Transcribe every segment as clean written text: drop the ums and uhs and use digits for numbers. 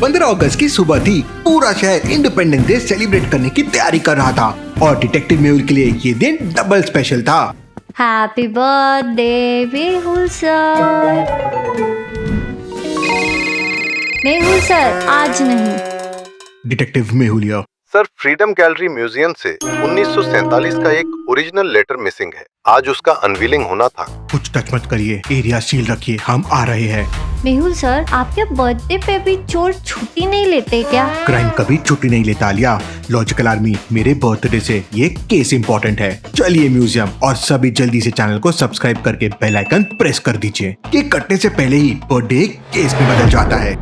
15 अगस्त की सुबह थी। पूरा शहर इंडिपेंडेंस डे सेलिब्रेट करने की तैयारी कर रहा था और डिटेक्टिव मेहुल के लिए ये दिन डबल स्पेशल था। Happy birthday Mehul sir. Mehul sir आज नहीं। Detective Mehuliya sir, freedom gallery museum से 1947 का एक ओरिजिनल लेटर मिसिंग है। आज उसका अनवीलिंग होना था। कुछ टच मत करिए, एरिया सील रखिए, हम आ रहे हैं। मेहुल सर, आपके बर्थडे पे भी चोर छुट्टी नहीं लेते क्या? क्राइम कभी छुट्टी नहीं लेता आलिया। लॉजिकल आर्मी, मेरे बर्थडे से ये केस इम्पोर्टेंट है। चलिए म्यूजियम, और सभी जल्दी से चैनल को सब्सक्राइब करके बेल आइकन प्रेस कर दीजिए। केक कटने से पहले ही बर्थडे केस में बदल जाता है।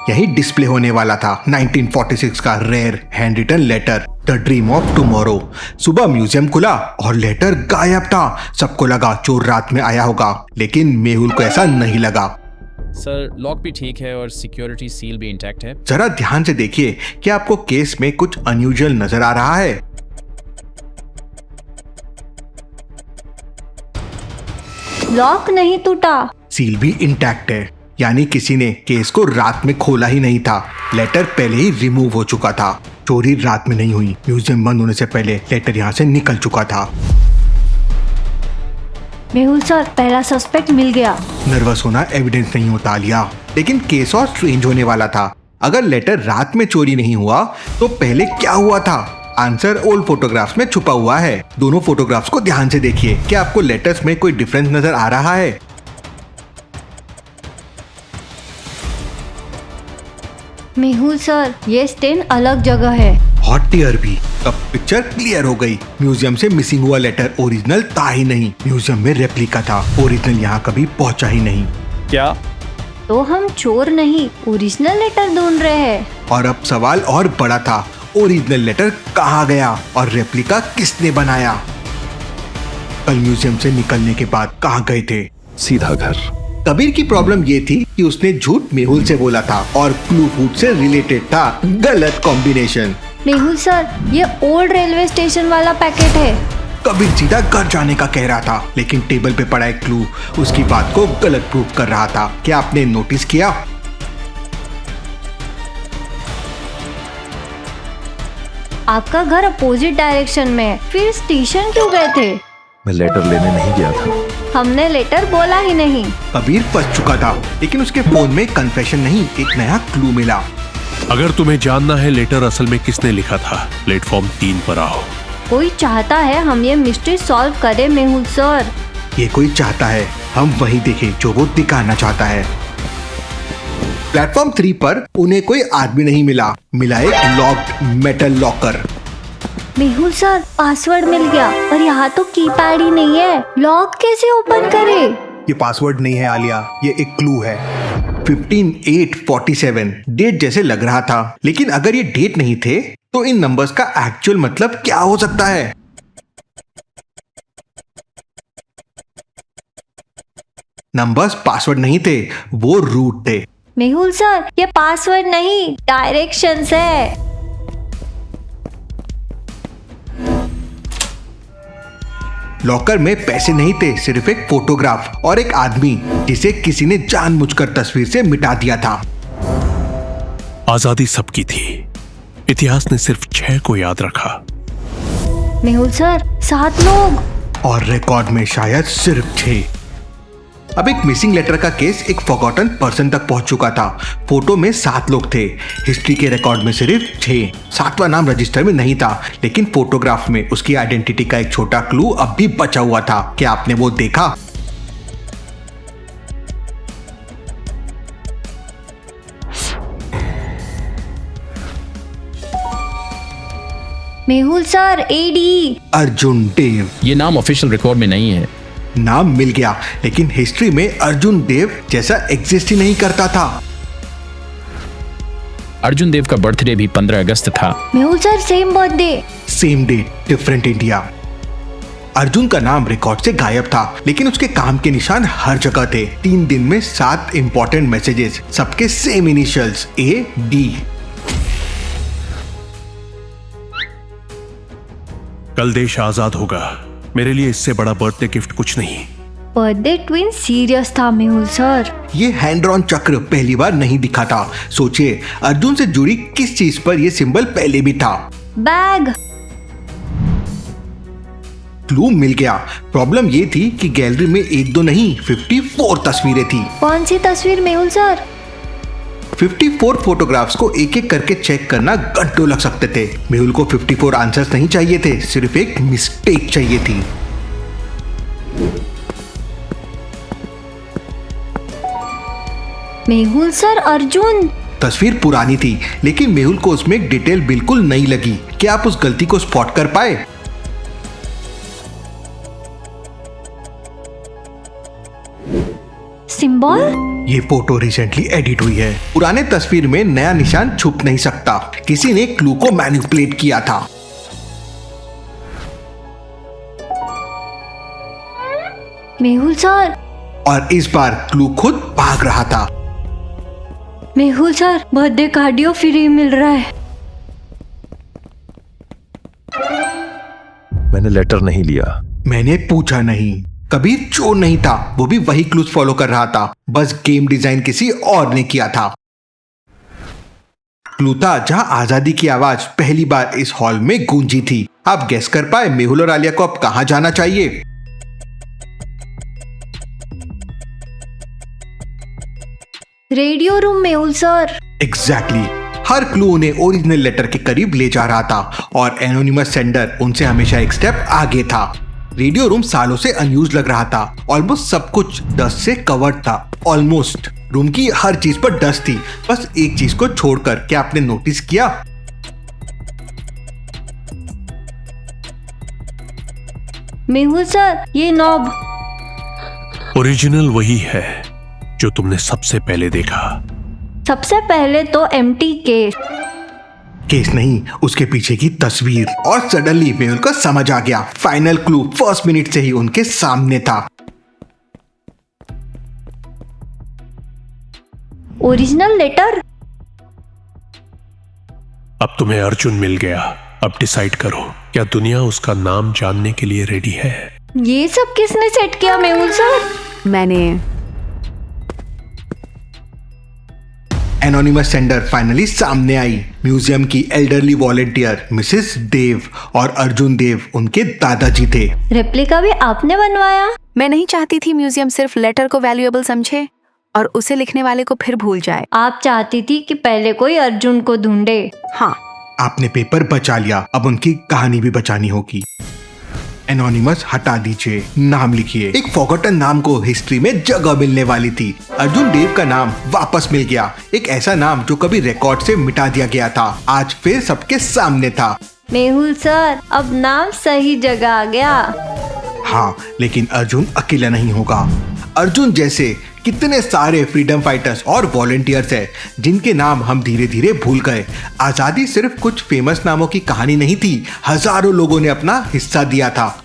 यही डिस्प्ले होने वाला था 1946 का rare hand written letter, the dream of tomorrow. सुबह म्यूजियम खुला और लेटर गायब था। सबको लगा चोर रात में आया होगा, लेकिन मेहुल को ऐसा नहीं लगा। सर, लॉक भी ठीक है और सिक्योरिटी सील भी इंटैक्ट है। जरा ध्यान से देखिए, क्या आपको केस में कुछ अनयूजुअल नजर आ रहा है? लॉक नहीं टूटा, सील भी इंटैक्ट है, यानी किसी ने केस को रात में खोला ही नहीं था। लेटर पहले ही रिमूव हो चुका था। चोरी रात में नहीं हुई। म्यूजियम बंद होने से पहले लेटर यहाँ से निकल चुका था। मेहुल सर, पहला सस्पेक्ट मिल गया। नर्वस होना एविडेंस नहीं होता आलिया, लेकिन केस और स्ट्रेंज होने वाला था। अगर लेटर रात में चोरी नहीं हुआ तो पहले क्या हुआ था? आंसर ओल्ड फोटोग्राफ्स में छुपा हुआ है। दोनों फोटोग्राफ्स को ध्यान से देखिए। क्या आपको लेटर्स में कोई डिफरेंस नजर आ रहा है? मेहुल सर, ये स्टेन अलग जगह है। हॉट टीयर भी। अब पिक्चर क्लियर हो गई। म्यूजियम से मिसिंग हुआ लेटर ओरिजिनल था ही नहीं, म्यूजियम में रेप्लिका था। ओरिजिनल यहाँ कभी पहुँचा ही नहीं। क्या? तो हम चोर नहीं, ओरिजिनल लेटर ढूंढ रहे हैं। और अब सवाल और बड़ा था, ओरिजिनल लेटर कहाँ गया और रेप्लिका किसने बनाया? कल म्यूजियम से निकलने के बाद कहाँ गए थे? सीधा घर। कबीर की प्रॉब्लम ये थी कि उसने झूठ मेहुल से बोला था और क्लू फूड से रिलेटेड था। गलत कॉम्बिनेशन। मेहुल सर, ये ओल्ड रेलवे स्टेशन वाला पैकेट है। कबीर सीधा घर जाने का कह रहा था, लेकिन टेबल पे पड़ा एक क्लू उसकी बात को गलत प्रूव कर रहा था। क्या आपने नोटिस किया? आपका घर अपोजिट डायरेक्शन में है, फिर स्टेशन क्यों गए थे? मैं लेटर लेने नहीं गया था। हमने लेटर बोला ही नहीं। कबीर फंस चुका था, लेकिन उसके फोन में कन्फेशन नहीं, एक नया क्लू मिला। अगर तुम्हें जानना है लेटर असल में किसने लिखा था, प्लेटफॉर्म 3 पर आओ। कोई चाहता है हम ये मिस्ट्री सॉल्व करें मेहुल सर। ये कोई चाहता है हम वही देखें जो वो दिखाना चाहता है। प्लेटफॉर्म 3 पर उन्हें कोई आदमी नहीं मिला। मिला एक locked metal locker. Mehul sir, password मिल गया, पर यहाँ तो कीपैड ही नहीं है। लॉक कैसे ओपन करे? ये पासवर्ड नहीं है आलिया, ये एक क्लू है। 15/8/47 डेट जैसे लग रहा था, लेकिन अगर ये डेट नहीं थे तो इन नंबर्स का एक्चुअल मतलब क्या हो सकता है? नंबर्स पासवर्ड नहीं थे, वो रूट थे। मेहुल सर, ये पासवर्ड नहीं, डायरेक्शंस है। लॉकर में पैसे नहीं थे, सिर्फ एक फोटोग्राफ और एक आदमी जिसे किसी ने जानबूझकर तस्वीर से मिटा दिया था। आजादी सबकी थी, इतिहास ने सिर्फ 6 को याद रखा। मेहुल सर, 7 लोग और रिकॉर्ड में शायद सिर्फ 6। अब एक मिसिंग लेटर का केस एक फॉरगॉटन पर्सन तक पहुंच चुका था। फोटो में 7 लोग थे, हिस्ट्री के रिकॉर्ड में सिर्फ 6। 7वां नाम रजिस्टर में नहीं था, लेकिन फोटोग्राफ में उसकी आइडेंटिटी का एक छोटा क्लू अब भी बचा हुआ था। क्या आपने वो देखा? मेहुल सर, एडी अर्जुन देव। ये नाम ऑफिशियल रिकॉर्ड में नहीं है। नाम मिल गया, लेकिन हिस्ट्री में अर्जुन देव जैसा एग्जिस्ट ही नहीं करता था। अर्जुन देव का बर्थडे भी 15 अगस्त था। Mehul sir, same birthday, same date, different India. Arjun का नाम रिकॉर्ड से गायब था, लेकिन उसके काम के निशान हर जगह थे। 3 दिन में 7 इंपॉर्टेंट मैसेजेस, सबके सेम इनिशियल्स AD। कल देश आजाद होगा। मेरे लिए इससे बड़ा बर्थडे गिफ्ट कुछ नहीं। बर्थडे ट्विन सीरियस था मेहुल सर। ये हैंड ड्रॉन चक्र पहली बार नहीं दिखा था। सोचिए अर्जुन से जुड़ी किस चीज पर ये सिंबल पहले भी था। बैग। क्लू मिल गया। प्रॉब्लम ये थी कि गैलरी में एक दो नहीं 54 तस्वीरें थी। कौन सी तस्वीर मेहुल सर? 54 फोटोग्राफ्स को एक एक करके चेक करना घंटों लग सकते थे। मेहुल को 54 आंसर्स नहीं चाहिए थे, सिर्फ एक मिस्टेक चाहिए थी। मेहुल सर अर्जुन। तस्वीर पुरानी थी लेकिन मेहुल को उसमें एक डिटेल बिल्कुल नहीं लगी। क्या आप उस गलती को स्पॉट कर पाए? सिंबल। ये फोटो रिसेंटली एडिट हुई है। पुराने तस्वीर में नया निशान छुप नहीं सकता। किसी ने क्लू को मैनिपुलेट किया था। मेहुल सर। और इस बार क्लू खुद भाग रहा था। Mehul sir birthday cardio free मिल रहा है। मैंने लेटर नहीं लिया। मैंने पूछा नहीं। कबीर चोर नहीं था, वो भी वही क्लूज फॉलो कर रहा था, बस गेम डिजाइन किसी और ने किया था। क्लू था जहां आजादी की आवाज पहली बार इस हॉल में गूंजी थी। आप गेस कर पाए मेहुल और आलिया को अब कहां जाना चाहिए? Radio room Mehul sir. Exactly. हर क्लू उन्हें ओरिजिनल लेटर के करीब ले जा रहा था और एनोनिमस सेंडर उनसे हमेशा एक स्टेप आगे था। रेडियो रूम सालों से अनयूज लग रहा था। ऑलमोस्ट सब कुछ डस्ट से कवर्ड था। ऑलमोस्ट रूम की हर चीज पर डस्ट थी, बस एक चीज को छोड़कर। क्या आपने नोटिस किया? मेहुल सर ये नॉब। ओरिजिनल वही है जो तुमने सबसे पहले देखा। सबसे पहले तो एम्प्टी केस नहीं, उसके पीछे की तस्वीर। और सडनली मेहुल को समझ आ गया। फाइनल क्लू फर्स्ट मिनट से ही उनके सामने था। Original letter. अब तुम्हें अर्जुन मिल गया। अब डिसाइड करो, क्या दुनिया उसका नाम जानने के लिए रेडी है? ये सब किसने सेट किया मेहुल सर? मैंने। एनोनिमस सेंडर फाइनली सामने आई। म्यूजियम की एल्डरली वॉलेंटियर मिसेस देव और अर्जुन देव उनके दादाजी थे। रेप्लिका भी आपने बनवाया? मैं नहीं चाहती थी म्यूजियम सिर्फ लेटर को वैल्यूएबल समझे और उसे लिखने वाले को फिर भूल जाए। आप चाहती थी कि पहले कोई अर्जुन को ढूंढे। हाँ। आपने पेपर बचा लिया, अब उनकी कहानी भी बचानी होगी। एनोनिमस हटा दीजिए, नाम लिखिए। एक फॉरगॉटन नाम को हिस्ट्री में जगह मिलने वाली थी। अर्जुन देव का नाम वापस मिल गया। एक ऐसा नाम जो कभी रिकॉर्ड से मिटा दिया गया था, आज फिर सबके सामने था। मेहुल सर अब नाम सही जगह आ गया। हाँ, लेकिन अर्जुन अकेला नहीं होगा। अर्जुन जैसे कितने सारे फ्रीडम फाइटर्स और वॉलेंटियर्स हैं जिनके नाम हम धीरे धीरे भूल गए। आजादी सिर्फ कुछ फेमस नामों की कहानी नहीं थी, हजारों लोगों ने अपना हिस्सा दिया था।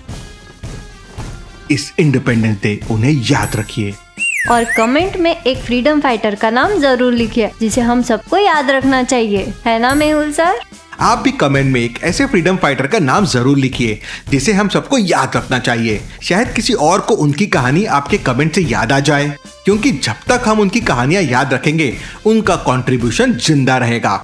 इस इंडिपेंडेंस डे उन्हें याद रखिए और कमेंट में एक फ्रीडम फाइटर का नाम जरूर लिखिए जिसे हम सबको याद रखना चाहिए, है ना मेहुल सर? आप भी कमेंट में एक ऐसे फ्रीडम फाइटर का नाम जरूर लिखिए जिसे हम सबको याद रखना चाहिए। शायद किसी और को उनकी कहानी आपके कमेंट से याद आ जाए, क्योंकि जब तक हम उनकी कहानियां याद रखेंगे उनका कंट्रीब्यूशन जिंदा रहेगा।